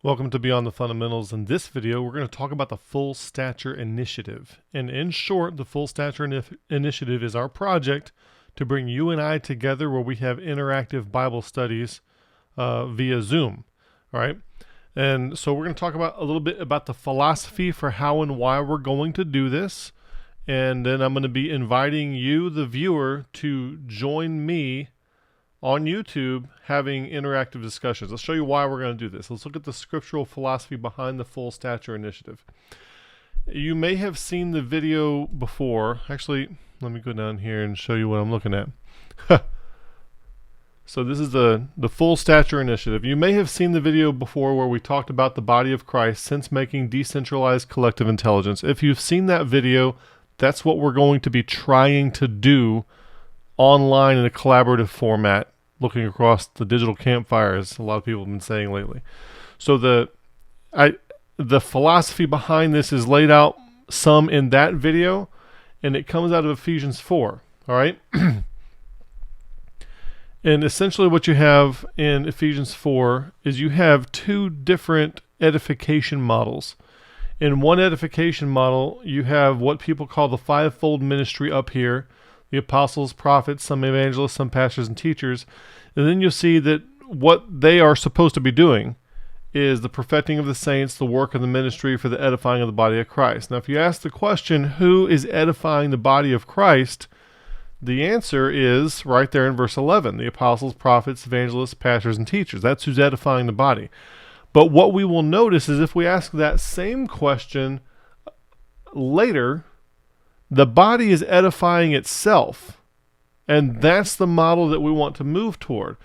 Welcome to Beyond the Fundamentals. In this video, we're going to talk about the Full Stature Initiative. And in short, the Full Stature Initiative is our project to bring you and I together where we have interactive Bible studies via Zoom. All right. And so we're going to talk about a little bit about the philosophy for how and why we're going to do this. And then I'm going to be inviting you, the viewer, to join me on YouTube having interactive discussions. I'll show you why we're going to do this. Let's look at the scriptural philosophy behind the Full Stature Initiative. You may have seen the video before. Actually, let me go down here and show you what I'm looking at. So this is the Full Stature Initiative. You may have seen the video before where we talked about the body of Christ since making decentralized collective intelligence. If you've seen that video, that's what we're going to be trying to do online in a collaborative format, looking across the digital campfires, a lot of people have been saying lately. So the philosophy behind this is laid out some in that video, and it comes out of Ephesians 4, all right? And essentially what you have in Ephesians 4 is you have two different edification models. In one edification model, you have what people call the fivefold ministry up here: the apostles, prophets, some evangelists, some pastors and teachers. And then you'll see that what they are supposed to be doing is the perfecting of the saints, the work of the ministry for the edifying of the body of Christ. Now, if you ask the question, who is edifying the body of Christ? The answer is right there in verse 11, the apostles, prophets, evangelists, pastors, and teachers. That's who's edifying the body. But what we will notice is if we ask that same question later, the body is edifying itself, and that's the model that we want to move toward.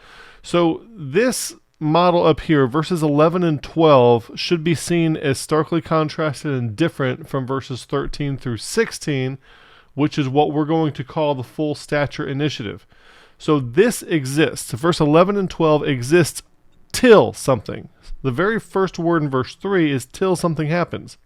So this model up here, verses 11 and 12, should be seen as starkly contrasted and different from verses 13 through 16, which is what we're going to call the Full Stature Initiative. So this exists. Verse 11 and 12 exists till something. The very first word in verse 3 is till something happens.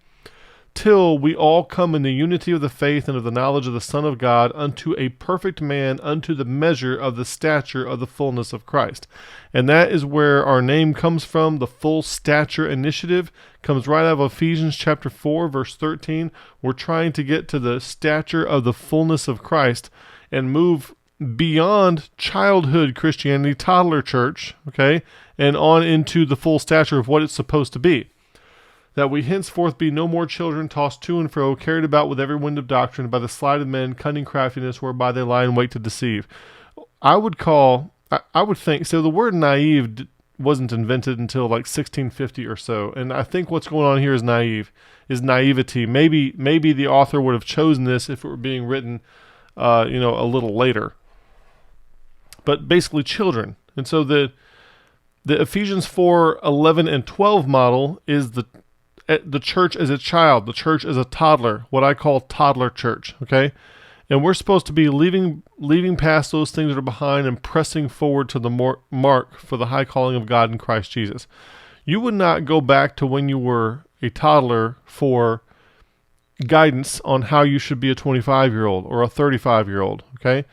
Till we all come in the unity of the faith and of the knowledge of the Son of God, unto a perfect man, unto the measure of the stature of the fullness of Christ. And that is where our name comes from. The Full Stature Initiative comes right out of Ephesians chapter 4, verse 13. We're trying to get to the stature of the fullness of Christ and move beyond childhood Christianity, toddler church, okay, and on into the full stature of what it's supposed to be. That we henceforth be no more children, tossed to and fro, carried about with every wind of doctrine, by the sleight of men, cunning craftiness, whereby they lie in wait to deceive. I would think, so the word naive wasn't invented until like 1650 or so, and I think what's going on here is naivety. Maybe the author would have chosen this if it were being written, a little later. But basically children. And so the Ephesians 4, 11, and 12 model is the church as a child, the church as a toddler, what I call toddler church, okay? And we're supposed to be leaving past those things that are behind and pressing forward to the mark for the high calling of God in Christ Jesus. You would not go back to when you were a toddler for guidance on how you should be a 25-year-old or a 35-year-old, okay?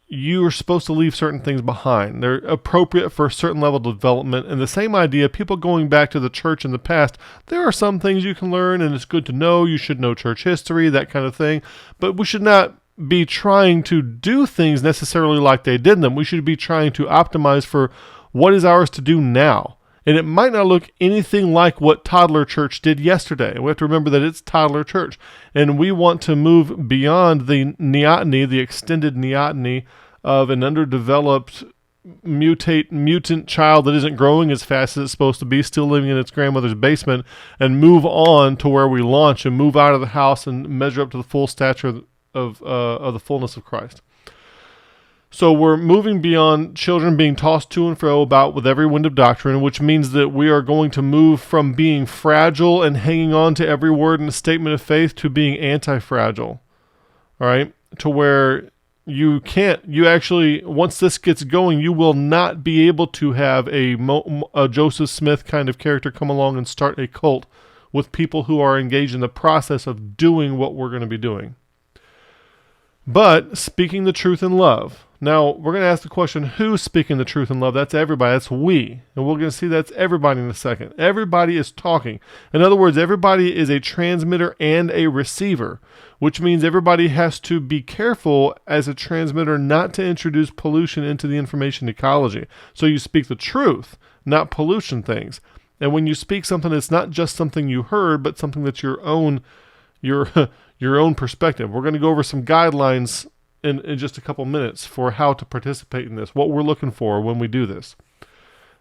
You are supposed to leave certain things behind. They're appropriate for a certain level of development. And the same idea, people going back to the church in the past, there are some things you can learn and it's good to know. You should know church history, that kind of thing. But we should not be trying to do things necessarily like they did them. We should be trying to optimize for what is ours to do now. And it might not look anything like what toddler church did yesterday. And we have to remember that it's toddler church. And we want to move beyond the neoteny, the extended neoteny of an underdeveloped mutant child that isn't growing as fast as it's supposed to be, still living in its grandmother's basement, and move on to where we launch and move out of the house and measure up to the full stature of the fullness of Christ. So we're moving beyond children being tossed to and fro about with every wind of doctrine, which means that we are going to move from being fragile and hanging on to every word in a statement of faith to being anti-fragile, all right? To where you actually, once this gets going, you will not be able to have a Joseph Smith kind of character come along and start a cult with people who are engaged in the process of doing what we're going to be doing. But speaking the truth in love, Now, we're going to ask the question, who's speaking the truth in love? That's everybody. That's we. And we're going to see that's everybody in a second. Everybody is talking. In other words, everybody is a transmitter and a receiver, which means everybody has to be careful as a transmitter not to introduce pollution into the information ecology. So you speak the truth, not pollution things. And when you speak something, it's not just something you heard, but something that's your own perspective. We're going to go over some guidelines in just a couple minutes for how to participate in this, what we're looking for when we do this.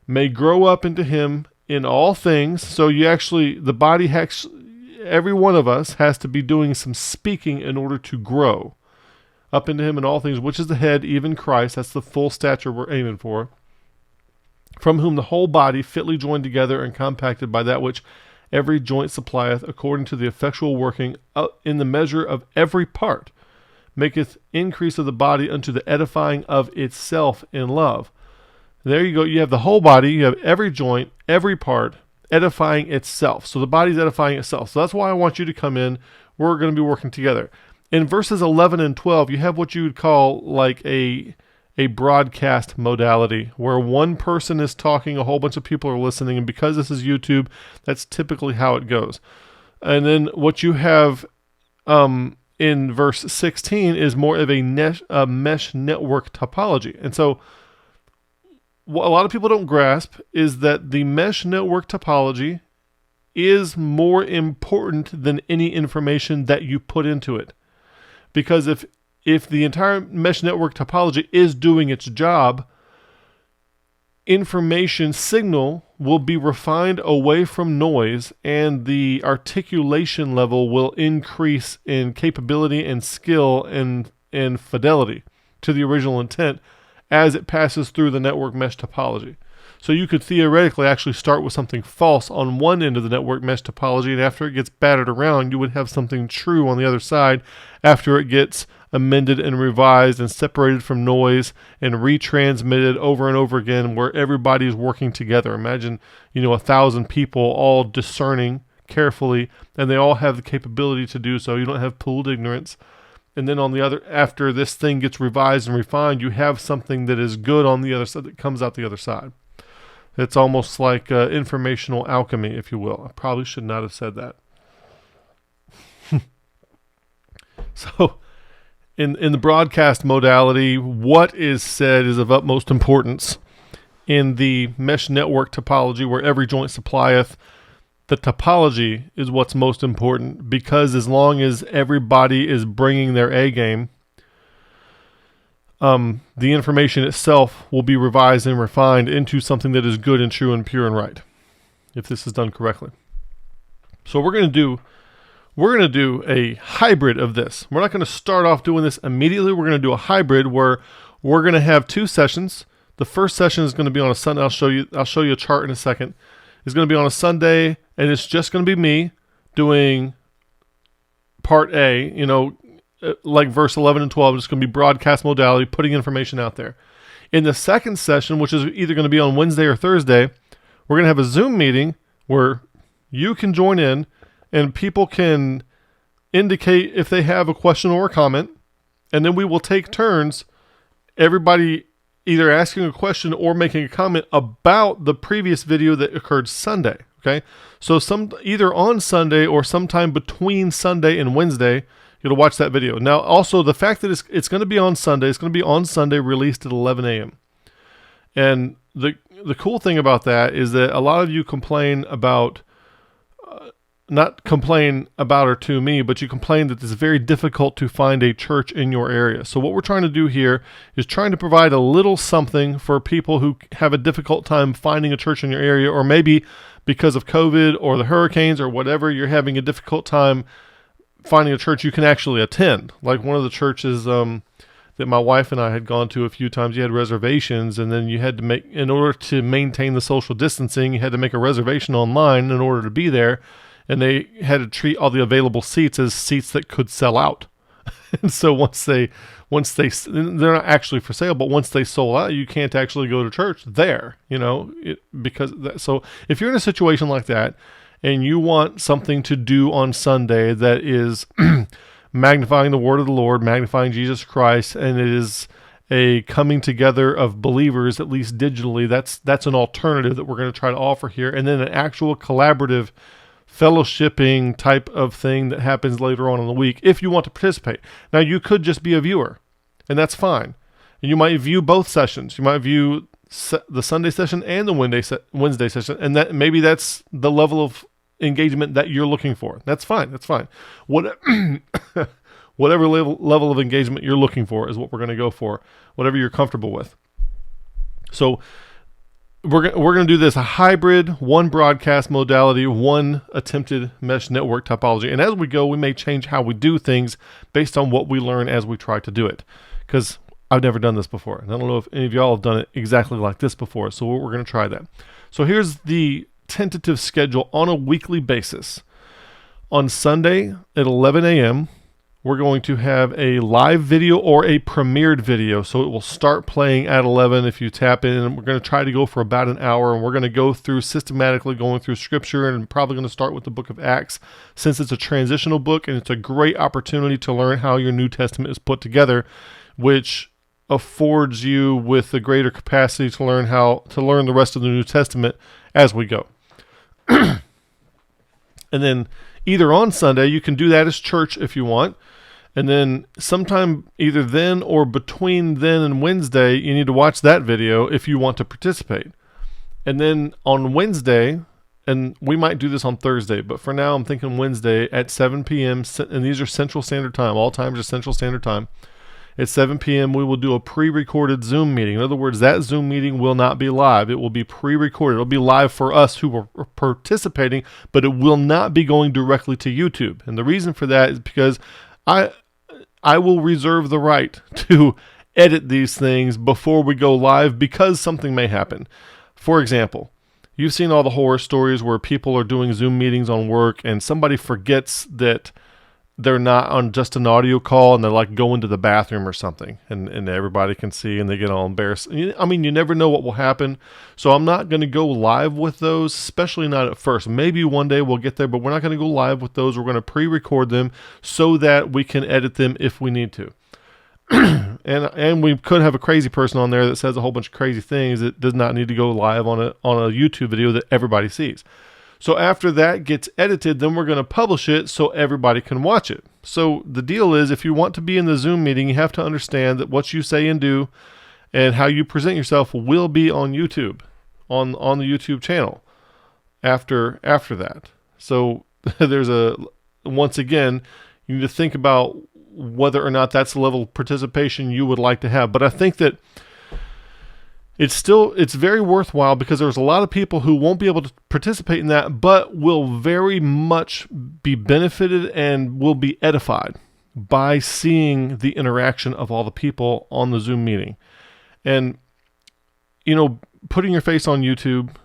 May grow up into him in all things. So the body every one of us has to be doing some speaking in order to grow up into him in all things, which is the head, even Christ. That's the full stature we're aiming for. From whom the whole body, fitly joined together and compacted by that which every joint supplieth, according to the effectual working in the measure of every part, maketh increase of the body unto the edifying of itself in love. There you go. You have the whole body. You have every joint, every part, edifying itself. So the body's edifying itself. So that's why I want you to come in. We're going to be working together. In verses 11 and 12, you have what you would call like a broadcast modality, where one person is talking, a whole bunch of people are listening, and because this is YouTube, that's typically how it goes. And then what you have in verse 16 is more of a mesh network topology. And so what a lot of people don't grasp is that the mesh network topology is more important than any information that you put into it. Because if the entire mesh network topology is doing its job, information signal will be refined away from noise, and the articulation level will increase in capability and skill and fidelity to the original intent as it passes through the network mesh topology. So you could theoretically actually start with something false on one end of the network mesh topology, and after it gets battered around, you would have something true on the other side after it gets amended and revised and separated from noise and retransmitted over and over again, where everybody is working together. Imagine, 1,000 people all discerning carefully, and they all have the capability to do so. You don't have pooled ignorance. And then on the other, after this thing gets revised and refined, you have something that is good on the other side that comes out the other side. It's almost like informational alchemy, if you will. I probably should not have said that. So, in the broadcast modality, what is said is of utmost importance. In the mesh network topology, where every joint supplieth, the topology is what's most important, because as long as everybody is bringing their A game, the information itself will be revised and refined into something that is good and true and pure and right, if this is done correctly. So we're going to do a hybrid of this. We're not going to start off doing this immediately. We're going to do a hybrid where we're going to have 2 sessions. The first session is going to be on a Sunday. I'll show you a chart in a second. It's going to be on a Sunday, and it's just going to be me doing part A, like verse 11 and 12. It's going to be broadcast modality, putting information out there. In the second session, which is either going to be on Wednesday or Thursday, we're going to have a Zoom meeting where you can join in and people can indicate if they have a question or a comment, and then we will take turns, everybody either asking a question or making a comment about the previous video that occurred Sunday. Okay, so either on Sunday or sometime between Sunday and Wednesday, you'll watch that video. Now, also the fact that it's going to be on Sunday, it's going to be on Sunday, released at 11 a.m. And the cool thing about that is that a lot of you complain about, not complain about or to me, but you complain that it's very difficult to find a church in your area. So what we're trying to do here is trying to provide a little something for people who have a difficult time finding a church in your area, or maybe because of COVID or the hurricanes or whatever, you're having a difficult time finding a church you can actually attend. Like one of the churches that my wife and I had gone to a few times, you had reservations, and then you had to make, in order to maintain the social distancing, you had to make a reservation online in order to be there. And they had to treat all the available seats as seats that could sell out. And so once they're not actually for sale, but once they sold out, you can't actually go to church there, so if you're in a situation like that and you want something to do on Sunday that is magnifying the word of the Lord, magnifying Jesus Christ, and it is a coming together of believers, at least digitally. That's an alternative that we're going to try to offer here. And then an actual collaborative fellowshipping type of thing that happens later on in the week if you want to participate. Now, you could just be a viewer, and that's fine. And you might view both sessions. You might view the Sunday session and the Wednesday session, and that maybe that's the level of engagement that you're looking for. That's fine. That's fine. Whatever level of engagement you're looking for is what we're going to go for, whatever you're comfortable with. So we're going to do this, a hybrid, one broadcast modality, one attempted mesh network topology. And as we go, we may change how we do things based on what we learn as we try to do it. Because I've never done this before. And I don't know if any of y'all have done it exactly like this before. So we're going to try that. So here's the tentative schedule on a weekly basis. On Sunday at 11 a.m., we're going to have a live video or a premiered video. So it will start playing at 11 if you tap in, and we're going to try to go for about an hour, and we're going to go through systematically going through scripture, and probably going to start with the book of Acts since it's a transitional book and it's a great opportunity to learn how your New Testament is put together, which affords you with a greater capacity to learn the rest of the New Testament as we go. And then either on Sunday, you can do that as church if you want. And then sometime either then or between then and Wednesday, you need to watch that video if you want to participate. And then on Wednesday, and we might do this on Thursday, but for now I'm thinking Wednesday at 7 p.m. And these are Central Standard Time. All times are Central Standard Time. At 7 p.m., we will do a pre-recorded Zoom meeting. In other words, that Zoom meeting will not be live. It will be pre-recorded. It will be live for us who are participating, but it will not be going directly to YouTube. And the reason for that is because I will reserve the right to edit these things before we go live because something may happen. For example, you've seen all the horror stories where people are doing Zoom meetings on work and somebody forgets that they're not on just an audio call and they're like going to the bathroom or something and everybody can see and they get all embarrassed. I mean, you never know what will happen. So I'm not going to go live with those, especially not at first. Maybe one day we'll get there, but we're not going to go live with those. We're going to pre-record them so that we can edit them if we need to. and we could have a crazy person on there that says a whole bunch of crazy things that does not need to go live on a YouTube video that everybody sees. So after that gets edited, then we're going to publish it so everybody can watch it. So the deal is, if you want to be in the Zoom meeting, you have to understand that what you say and do and how you present yourself will be on YouTube, on the YouTube channel after that. So once again, you need to think about whether or not that's the level of participation you would like to have. But I think that it's very worthwhile because there's a lot of people who won't be able to participate in that, but will very much be benefited and will be edified by seeing the interaction of all the people on the Zoom meeting. And, putting your face on YouTube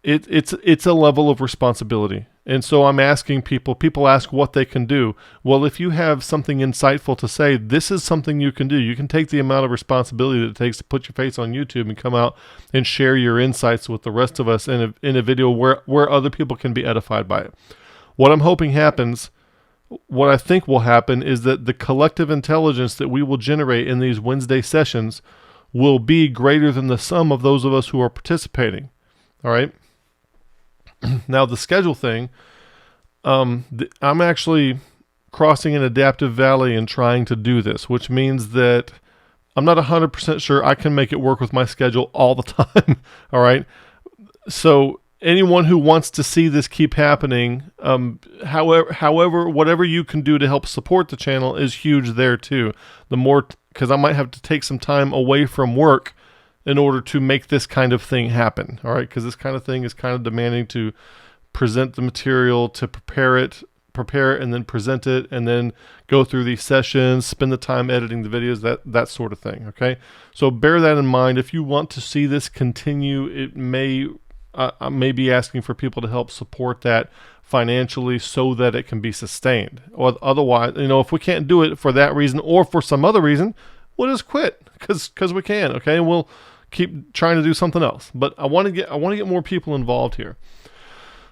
it's a level of responsibility. And so I'm asking people ask what they can do. Well, if you have something insightful to say, this is something you can do. You can take the amount of responsibility that it takes to put your face on YouTube and come out and share your insights with the rest of us in a video where other people can be edified by it. What I'm hoping happens, what I think will happen, is that the collective intelligence that we will generate in these Wednesday sessions will be greater than the sum of those of us who are participating. All right? Now, the schedule thing, I'm actually crossing an adaptive valley and trying to do this, which means that I'm not 100% sure I can make it work with my schedule all the time. All right. So anyone who wants to see this keep happening, however, whatever you can do to help support the channel is huge there too. Because I might have to take some time away from work in order to make this kind of thing happen, all right? Because this kind of thing is kind of demanding to present the material, to prepare it, and then present it, and then go through these sessions, spend the time editing the videos, that sort of thing, okay? So bear that in mind. If you want to see this continue, I may be asking for people to help support that financially so that it can be sustained. Or otherwise, if we can't do it for that reason or for some other reason, we'll just quit because we can, okay? And we'll keep trying to do something else. But I want to get more people involved here.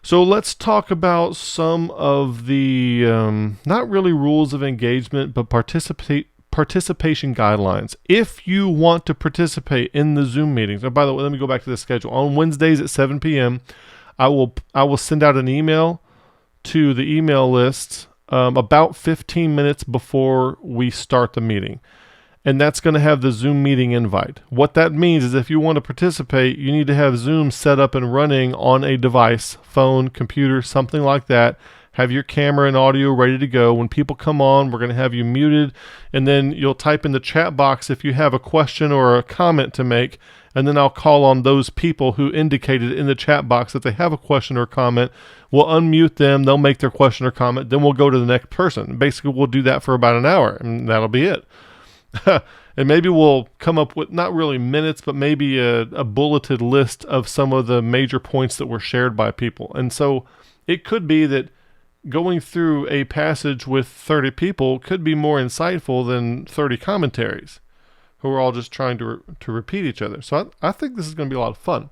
So let's talk about some of the not really rules of engagement, but participation guidelines. If you want to participate in the Zoom meetings, and by the way, let me go back to the schedule. On Wednesdays at 7 p.m., I will send out an email to the email list about 15 minutes before we start the meeting. And that's going to have the Zoom meeting invite. What that means is if you want to participate, you need to have Zoom set up and running on a device, phone, computer, something like that. Have your camera and audio ready to go. When people come on, we're going to have you muted, and then you'll type in the chat box if you have a question or a comment to make, and then I'll call on those people who indicated in the chat box that they have a question or comment. We'll unmute them, they'll make their question or comment, then we'll go to the next person. Basically, we'll do that for about an hour, and that'll be it. And maybe we'll come up with not really minutes, but maybe a bulleted list of some of the major points that were shared by people. And so it could be that going through a passage with 30 people could be more insightful than 30 commentaries who are all just trying to repeat each other. So I think this is going to be a lot of fun.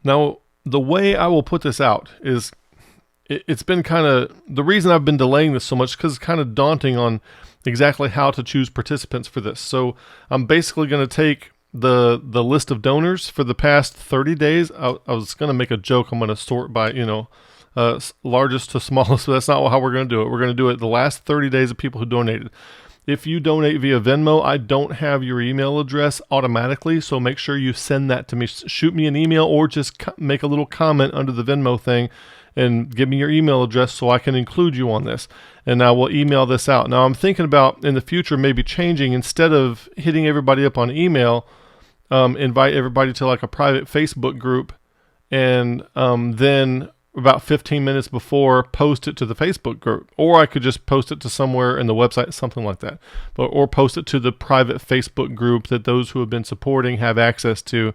Now, the way I will put this out is it's been kind of, the reason I've been delaying this so much is because it's kind of daunting on exactly how to choose participants for this. So I'm basically going to take the list of donors for the past 30 days. I was going to make a joke. I'm going to sort by, largest to smallest, but that's not how we're going to do it. We're going to do it the last 30 days of people who donated. If you donate via Venmo, I don't have your email address automatically, so make sure you send that to me. Shoot me an email or just make a little comment under the Venmo thing and give me your email address so I can include you on this. And I will email this out. Now, I'm thinking about in the future maybe changing, instead of hitting everybody up on email, invite everybody to like a private Facebook group, and then about 15 minutes before, post it to the Facebook group. Or I could just post it to somewhere in the website, something like that. Or post it to the private Facebook group that those who have been supporting have access to.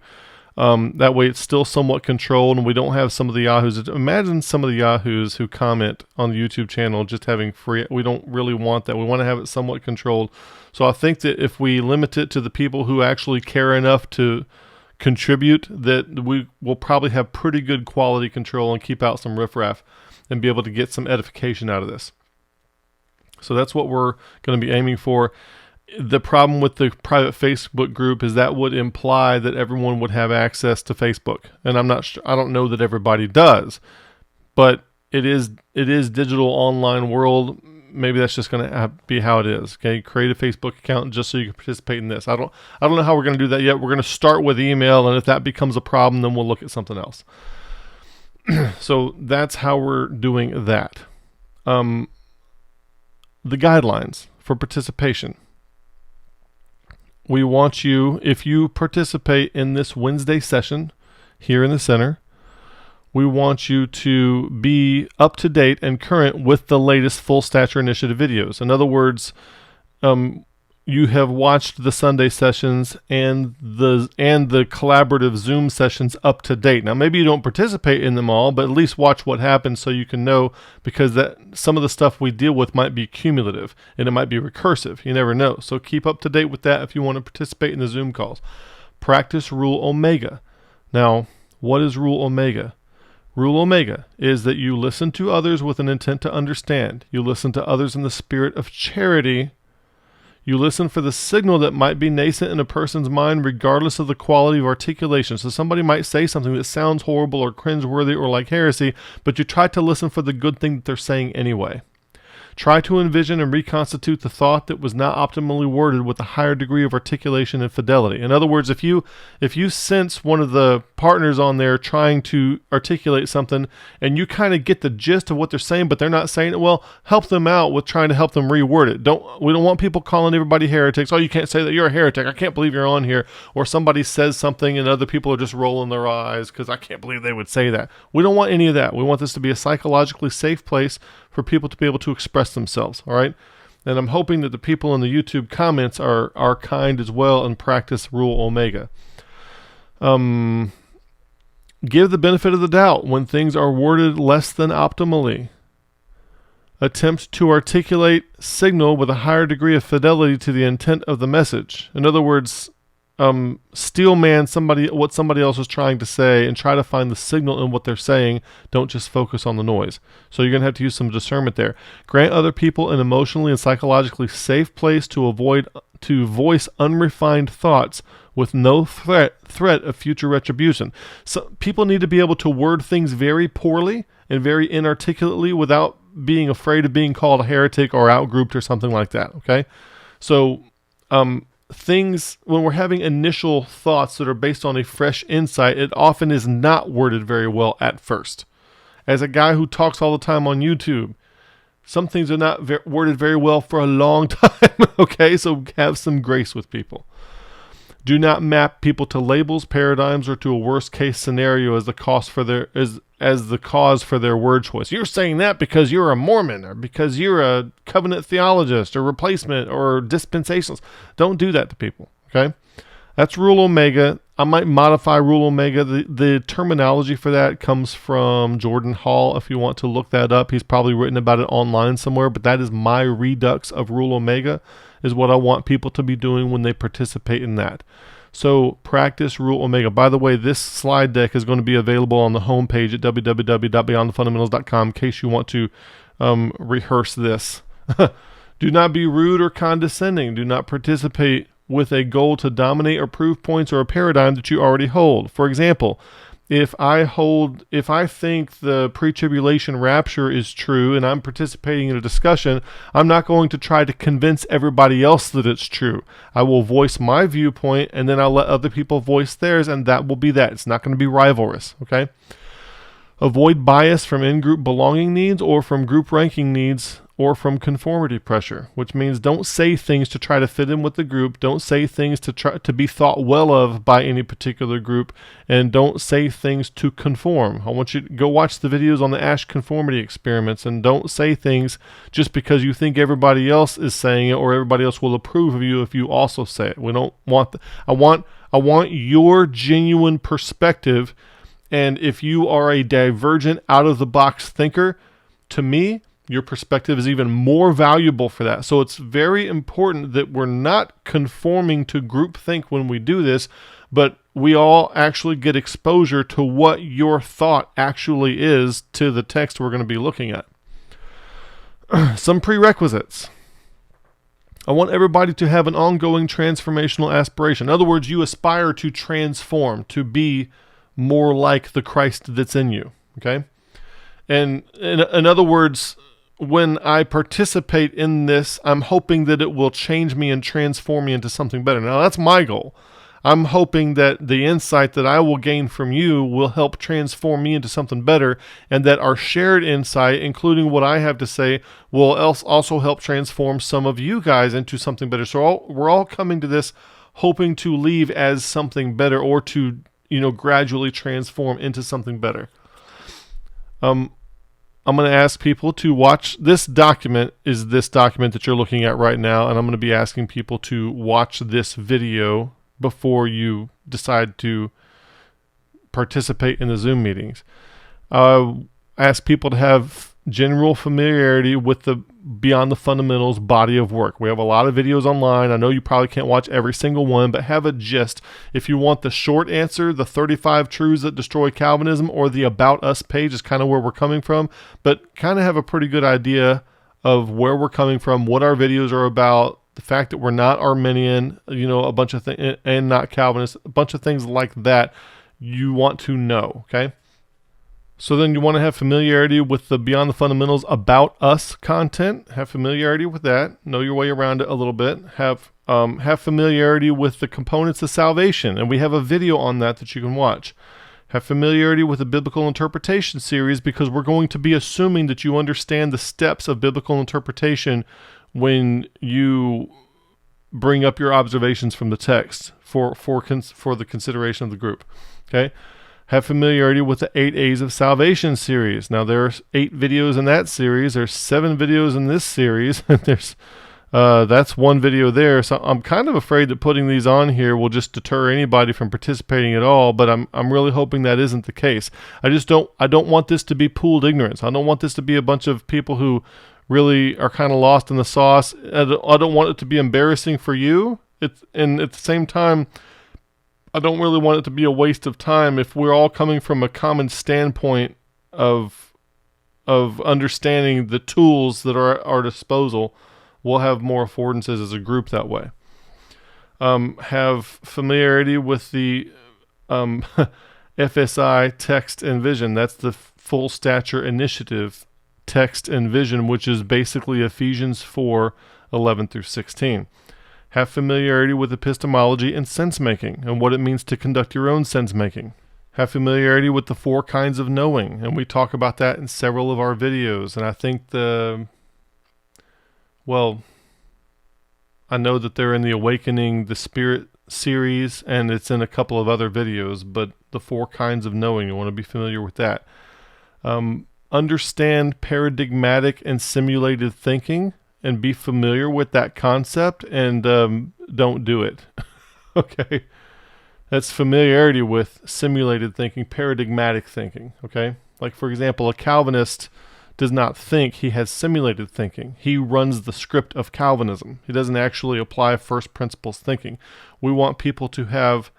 That way it's still somewhat controlled, and we don't have some of the yahoos. Imagine some of the yahoos who comment on the YouTube channel just having free. We don't really want that. We want to have it somewhat controlled. So I think that if we limit it to the people who actually care enough to contribute, that we will probably have pretty good quality control and keep out some riffraff and be able to get some edification out of this. So that's what we're going to be aiming for. The problem with the private Facebook group is that would imply that everyone would have access to Facebook, and I don't know that everybody does, but it is digital online world. Maybe that's just going to be how it is. Okay, create a Facebook account just so you can participate in this. I don't know how we're going to do that yet. We're going to start with email, and if that becomes a problem, then we'll look at something else. So that's how we're doing that. The guidelines for participation. We want you, if you participate in this Wednesday session here in the center, we want you to be up to date and current with the latest Full Stature Initiative videos. In other words, you have watched the Sunday sessions and the collaborative Zoom sessions up to date. Now, maybe you don't participate in them all, but at least watch what happens so you can know, because that some of the stuff we deal with might be cumulative and it might be recursive. You never know. So keep up to date with that if you want to participate in the Zoom calls. Practice Rule Omega. Now, what is Rule Omega? Rule Omega is that you listen to others with an intent to understand. You listen to others in the spirit of charity. You listen for the signal that might be nascent in a person's mind, regardless of the quality of articulation. So somebody might say something that sounds horrible or cringeworthy or like heresy, but you try to listen for the good thing that they're saying anyway. Try to envision and reconstitute the thought that was not optimally worded with a higher degree of articulation and fidelity. In other words, if you sense one of the partners on there trying to articulate something and you kind of get the gist of what they're saying, but they're not saying it well, help them out with trying to help them reword it. We don't want people calling everybody heretics. Oh, you can't say that, you're a heretic. I can't believe you're on here. Or somebody says something and other people are just rolling their eyes because I can't believe they would say that. We don't want any of that. We want this to be a psychologically safe place for people to be able to express themselves, all right? And I'm hoping that the people in the YouTube comments are kind as well and practice Rule Omega. Give the benefit of the doubt when things are worded less than optimally. Attempt to articulate signal with a higher degree of fidelity to the intent of the message. In other words, steel man what somebody else is trying to say and try to find the signal in what they're saying. Don't just focus on the noise. So you're going to have to use some discernment there. Grant other people an emotionally and psychologically safe place to voice unrefined thoughts with no threat of future retribution. So people need to be able to word things very poorly and very inarticulately without being afraid of being called a heretic or outgrouped or something like that. Okay, so things, when we're having initial thoughts that are based on a fresh insight, it often is not worded very well at first. As a guy who talks all the time on YouTube, some things are not worded very well for a long time. Okay, so have some grace with people. Do not map people to labels, paradigms, or to a worst case scenario as the cause for their word choice. You're saying that because you're a Mormon, or because you're a covenant theologist, or replacement, or dispensationalist. Don't do that to people. Okay, that's rule omega. I might modify rule omega. The terminology for that comes from Jordan Hall. If you want to look that up, he's probably written about it online somewhere. But that is my redux of rule omega, is what I want people to be doing when they participate in that. So practice rule omega. By the way, this slide deck is going to be available on the homepage at www.beyondthefundamentals.com in case you want to rehearse this. Do not be rude or condescending. Do not participate with a goal to dominate or prove points or a paradigm that you already hold. For example, if I think the pre-tribulation rapture is true and I'm participating in a discussion, I'm not going to try to convince everybody else that it's true. I will voice my viewpoint, and then I'll let other people voice theirs, and that will be that. It's not going to be rivalrous, okay? Avoid bias from in-group belonging needs or from group ranking needs or from conformity pressure, which means don't say things to try to fit in with the group. Don't say things to try to be thought well of by any particular group, and don't say things to conform. I want you to go watch the videos on the Ash conformity experiments, and don't say things just because you think everybody else is saying it or everybody else will approve of you if you also say it. We don't want I want your genuine perspective, and if you are a divergent, out of the box thinker, to me, your perspective is even more valuable for that. So it's very important that we're not conforming to groupthink when we do this, but we all actually get exposure to what your thought actually is to the text we're going to be looking at. Some prerequisites. I want everybody to have an ongoing transformational aspiration. In other words, you aspire to transform, to be more like the Christ that's in you. Okay? And in other words, when I participate in this, I'm hoping that it will change me and transform me into something better. Now, that's my goal. I'm hoping that the insight that I will gain from you will help transform me into something better, and that our shared insight, including what I have to say, will also help transform some of you guys into something better. So we're all coming to this hoping to leave as something better, or to, gradually transform into something better. I'm going to ask people to watch this document, is this document that you're looking at right now, and I'm going to be asking people to watch this video before you decide to participate in the Zoom meetings. Ask people to have general familiarity with the Beyond the Fundamentals body of work. We have a lot of videos online. I know you probably can't watch every single one, but have a gist. If you want the short answer, the 35 Truths That Destroy Calvinism, or the About Us page is kind of where we're coming from, but kind of have a pretty good idea of where we're coming from, what our videos are about, the fact that we're not Arminian, a bunch of things, and not Calvinist, a bunch of things like that you want to know, okay? So then you want to have familiarity with the Beyond the Fundamentals About Us content. Have familiarity with that. Know your way around it a little bit. Have familiarity with the components of salvation. And we have a video on that you can watch. Have familiarity with the Biblical Interpretation series, because we're going to be assuming that you understand the steps of biblical interpretation when you bring up your observations from the text for the consideration of the group. Okay? Have familiarity with the 8 A's of Salvation series. Now, there's 8 videos in that series. There's 7 videos in this series. That's one video there. So I'm kind of afraid that putting these on here will just deter anybody from participating at all. But I'm really hoping that isn't the case. I don't want this to be pooled ignorance. I don't want this to be a bunch of people who really are kind of lost in the sauce. I don't want it to be embarrassing for you. And at the same time, I don't really want it to be a waste of time if we're all coming from a common standpoint of understanding the tools that are at our disposal. We'll have more affordances as a group that way. Have familiarity with the FSI text and vision. That's the full stature initiative text and vision, which is basically Ephesians 4:11-16. Have familiarity with epistemology and sense-making and what it means to conduct your own sense-making. Have familiarity with the 4 kinds of knowing, and we talk about that in several of our videos. And I think I know that they're in the Awakening the Spirit series, and it's in a couple of other videos, but the 4 kinds of knowing, you want to be familiar with that. Understand paradigmatic and simulated thinking, and be familiar with that concept, and don't do it. Okay? That's familiarity with simulated thinking, paradigmatic thinking. Okay? Like, for example, a Calvinist does not think, he has simulated thinking. He runs the script of Calvinism. He doesn't actually apply first principles thinking. We want people to have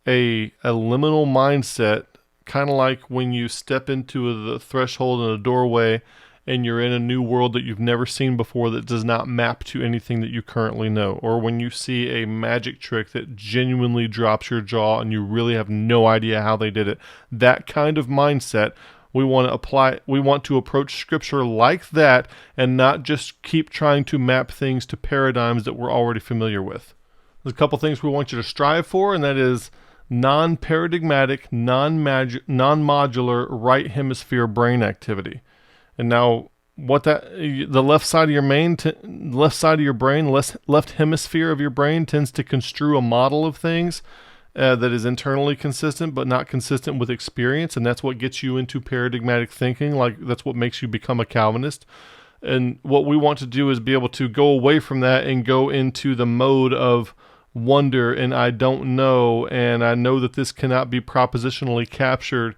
a liminal mindset, kind of like when you step into the threshold in a doorway and you're in a new world that you've never seen before that does not map to anything that you currently know. Or when you see a magic trick that genuinely drops your jaw and you really have no idea how they did it. That kind of mindset, we want to apply. We want to approach Scripture like that and not just keep trying to map things to paradigms that we're already familiar with. There's a couple things we want you to strive for, and that is non-paradigmatic, non-modular right hemisphere brain activity. And now, the left side of your brain, left hemisphere of your brain tends to construe a model of things that is internally consistent, but not consistent with experience, and that's what gets you into paradigmatic thinking. Like, that's what makes you become a Calvinist. And what we want to do is be able to go away from that and go into the mode of wonder and I don't know, and I know that this cannot be propositionally captured.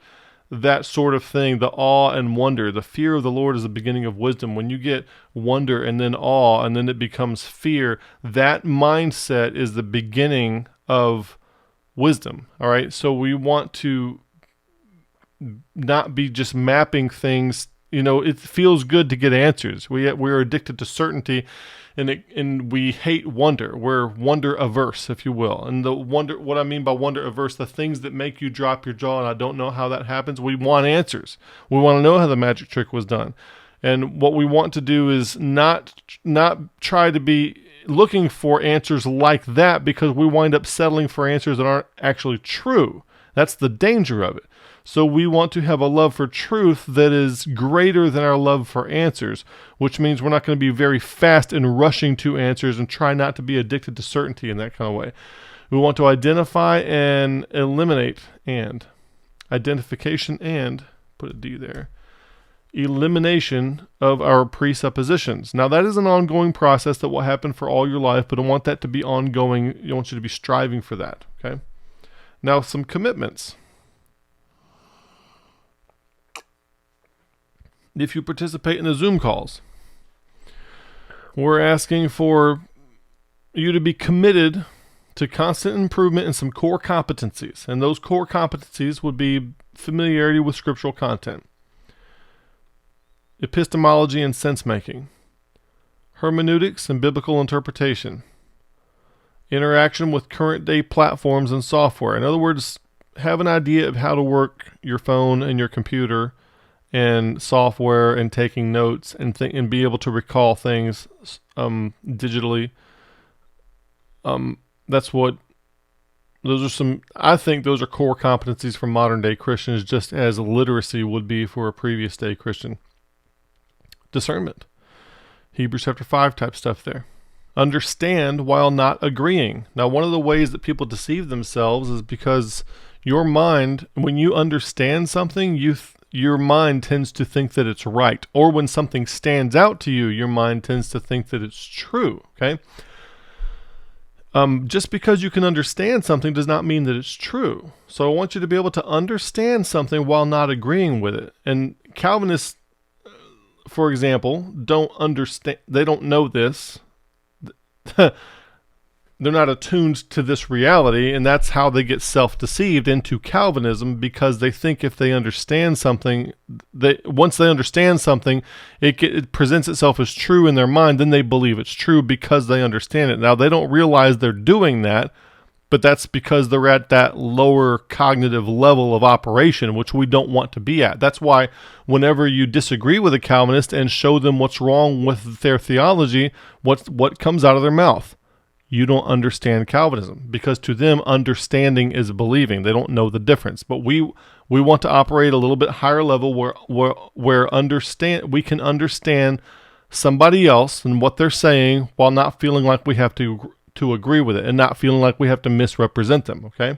That sort of thing, the awe and wonder. The fear of the Lord is the beginning of wisdom. When you get wonder and then awe and then it becomes fear, that mindset is the beginning of wisdom. All right. So we want to not be just mapping things. You know, it feels good to get answers. We're addicted to certainty, and we hate wonder. We're wonder averse, if you will. And what I mean by wonder averse, the things that make you drop your jaw, and I don't know how that happens. We want answers. We want to know how the magic trick was done. And what we want to do is not try to be looking for answers like that, because we wind up settling for answers that aren't actually true. That's the danger of it. So we want to have a love for truth that is greater than our love for answers, which means we're not going to be very fast in rushing to answers and try not to be addicted to certainty in that kind of way. We want to identify and eliminate, and identification and, put a D there, elimination of our presuppositions. Now, that is an ongoing process that will happen for all your life, but I want that to be ongoing. I want you to be striving for that, okay? Now, some commitments. If you participate in the Zoom calls, we're asking for you to be committed to constant improvement in some core competencies. And those core competencies would be familiarity with scriptural content, epistemology and sense-making, hermeneutics and biblical interpretation, interaction with current-day platforms and software. In other words, have an idea of how to work your phone and your computer and software and taking notes and be able to recall things digitally. I think those are core competencies for modern day Christians, just as literacy would be for a previous day Christian. Discernment. Hebrews chapter 5 type stuff there. Understand while not agreeing. Now, one of the ways that people deceive themselves is because your mind, when you understand something, your mind tends to think that it's right. Or when something stands out to you, your mind tends to think that it's true, okay? Just because you can understand something does not mean that it's true. So I want you to be able to understand something while not agreeing with it. And Calvinists, for example, don't understand. They don't know this. they're not attuned to this reality, and that's how they get self-deceived into Calvinism, because they think if they understand something, once they understand something, it presents itself as true in their mind, then they believe it's true because they understand it. Now, they don't realize they're doing that, but that's because they're at that lower cognitive level of operation, which we don't want to be at. That's why whenever you disagree with a Calvinist and show them what's wrong with their theology, what comes out of their mouth? You don't understand Calvinism, because to them, understanding is believing. They don't know the difference. But we want to operate a little bit higher level where we can understand somebody else and what they're saying while not feeling like we have to agree with it and not feeling like we have to misrepresent them, okay?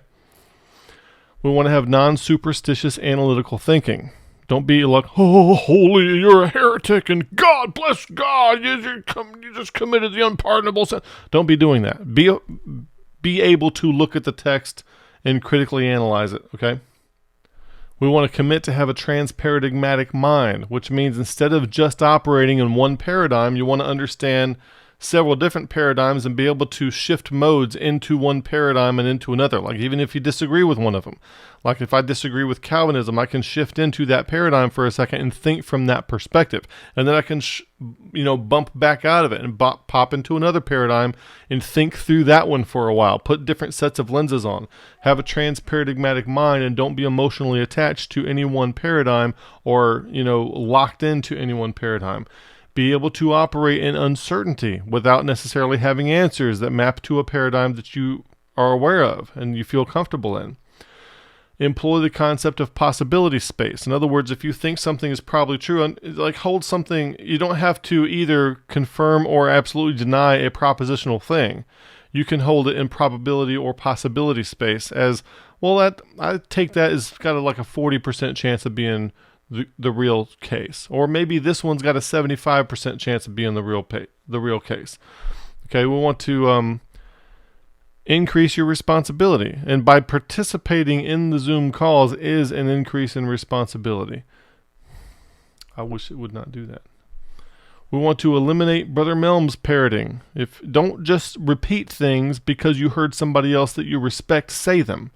We want to have non-superstitious analytical thinking. Don't be like, oh, holy, you're a heretic, and God, bless God, you just committed the unpardonable sin. Don't be doing that. Be able to look at the text and critically analyze it, okay? We want to commit to have a transparadigmatic mind, which means instead of just operating in one paradigm, you want to understand several different paradigms and be able to shift modes into one paradigm and into another. Like even if you disagree with one of them, like if I disagree with Calvinism, I can shift into that paradigm for a second and think from that perspective, and then I can bump back out of it and pop into another paradigm and think through that one for a while. Put different sets of lenses on. Have a transparadigmatic mind, and don't be emotionally attached to any one paradigm or locked into any one paradigm. Be able to operate in uncertainty without necessarily having answers that map to a paradigm that you are aware of and you feel comfortable in. Employ the concept of possibility space. In other words, if you think something is probably true, like hold something, you don't have to either confirm or absolutely deny a propositional thing. You can hold it in probability or possibility space as, well, I take that as got like a 40% chance of being the real case, or maybe this one's got a 75% chance of being the real case. Okay, we want to increase your responsibility, and by participating in the Zoom calls is an increase in responsibility. I wish it would not do that. We want to eliminate Brother Melm's parroting. Don't just repeat things because you heard somebody else that you respect say them.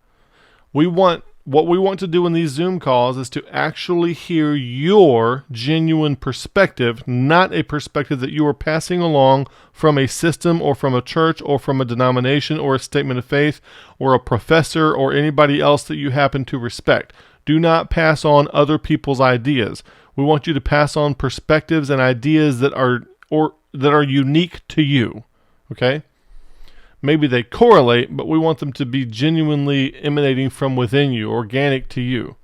What we want to do in these Zoom calls is to actually hear your genuine perspective, not a perspective that you are passing along from a system or from a church or from a denomination or a statement of faith or a professor or anybody else that you happen to respect. Do not pass on other people's ideas. We want you to pass on perspectives and ideas that are unique to you. Okay? Maybe they correlate, but we want them to be genuinely emanating from within you, organic to you.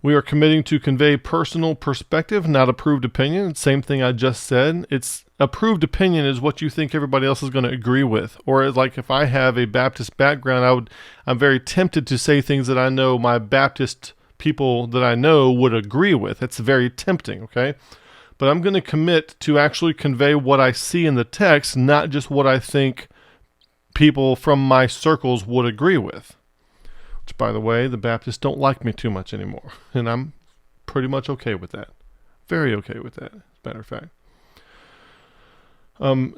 We are committing to convey personal perspective, not approved opinion. Same thing I just said. It's approved opinion is what you think everybody else is going to agree with. Or like if I have a Baptist background, I'm very tempted to say things that I know my Baptist people that I know would agree with. It's very tempting, okay? But I'm going to commit to actually convey what I see in the text, not just what I think people from my circles would agree with. Which, by the way, the Baptists don't like me too much anymore. And I'm pretty much okay with that. Very okay with that, as a matter of fact.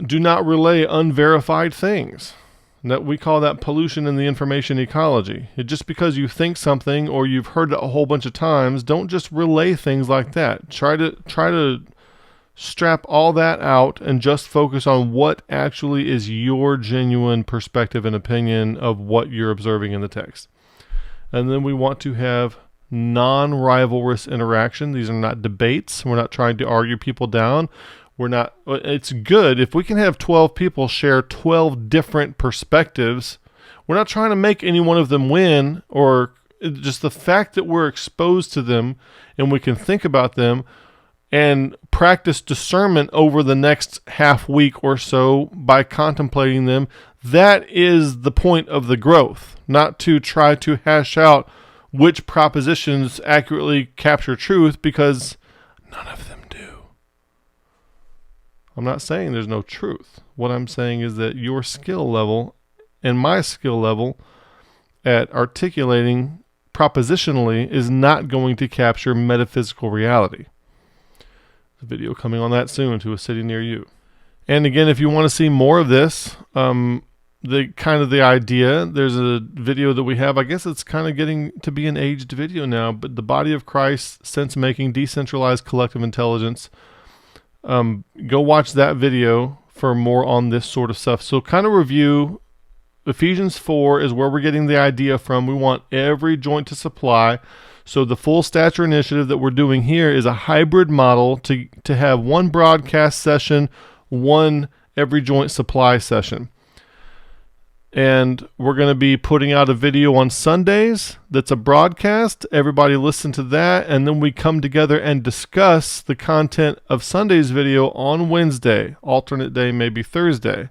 Do not relay unverified things. We call that pollution in the information ecology. Just because you think something or you've heard it a whole bunch of times, don't just relay things like that. Try to strap all that out and just focus on what actually is your genuine perspective and opinion of what you're observing in the text. And then we want to have non-rivalrous interaction. These are not debates. We're not trying to argue people down. It's good if we can have 12 people share 12 different perspectives. We're not trying to make any one of them win, or just the fact that we're exposed to them and we can think about them and practice discernment over the next half week or so by contemplating them. That is the point of the growth, not to try to hash out which propositions accurately capture truth, because none of them do. I'm not saying there's no truth. What I'm saying is that your skill level and my skill level at articulating propositionally is not going to capture metaphysical reality. Video coming on that soon to a city near you. And again, if you want to see more of this, the idea, there's a video that we have. I guess it's kind of getting to be an aged video now, but the body of Christ, sense making, decentralized collective intelligence. Go watch that video for more on this sort of stuff. So kind of review, Ephesians 4 is where we're getting the idea from. We want every joint to supply. So the full stature initiative that we're doing here is a hybrid model to have one broadcast session, one every joint supply session. And we're going to be putting out a video on Sundays that's a broadcast. Everybody listen to that, and then we come together and discuss the content of Sunday's video on Wednesday, alternate day, maybe Thursday.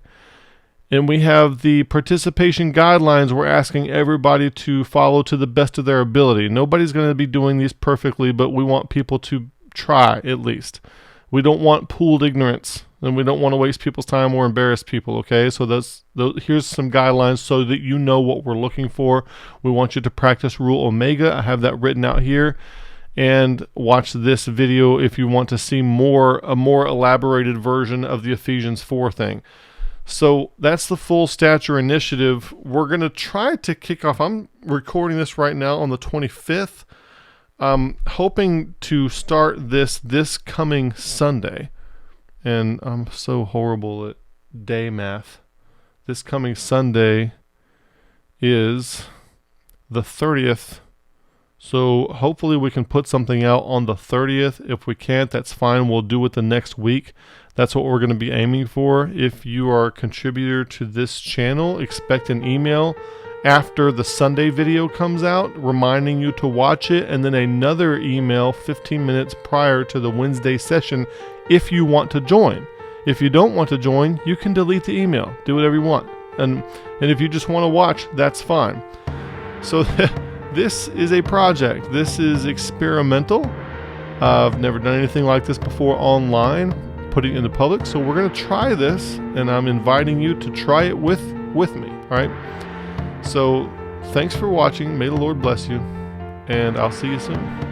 And we have the participation guidelines we're asking everybody to follow to the best of their ability. Nobody's going to be doing these perfectly, but we want people to try at least. We don't want pooled ignorance, and we don't want to waste people's time or embarrass people, okay? So here's some guidelines so that you know what we're looking for. We want you to practice Rule Omega. I have that written out here. And watch this video if you want to see a more elaborated version of the Ephesians 4 thing. So that's the full stature initiative. We're going to try to kick off. I'm recording this right now on the 25th. Hoping to start this coming Sunday. And I'm so horrible at day math. This coming Sunday is the 30th. So hopefully we can put something out on the 30th. If we can't, that's fine. We'll do it the next week. That's what we're going to be aiming for. If you are a contributor to this channel, expect an email after the Sunday video comes out reminding you to watch it, and then another email 15 minutes prior to the Wednesday session if you want to join. If you don't want to join, you can delete the email. Do whatever you want. And if you just want to watch, that's fine. So this is a project. This is experimental. I've never done anything like this before online, putting it in the public. So we're going to try this, and I'm inviting you to try it with me. All right. So thanks for watching. May the Lord bless you, and I'll see you soon.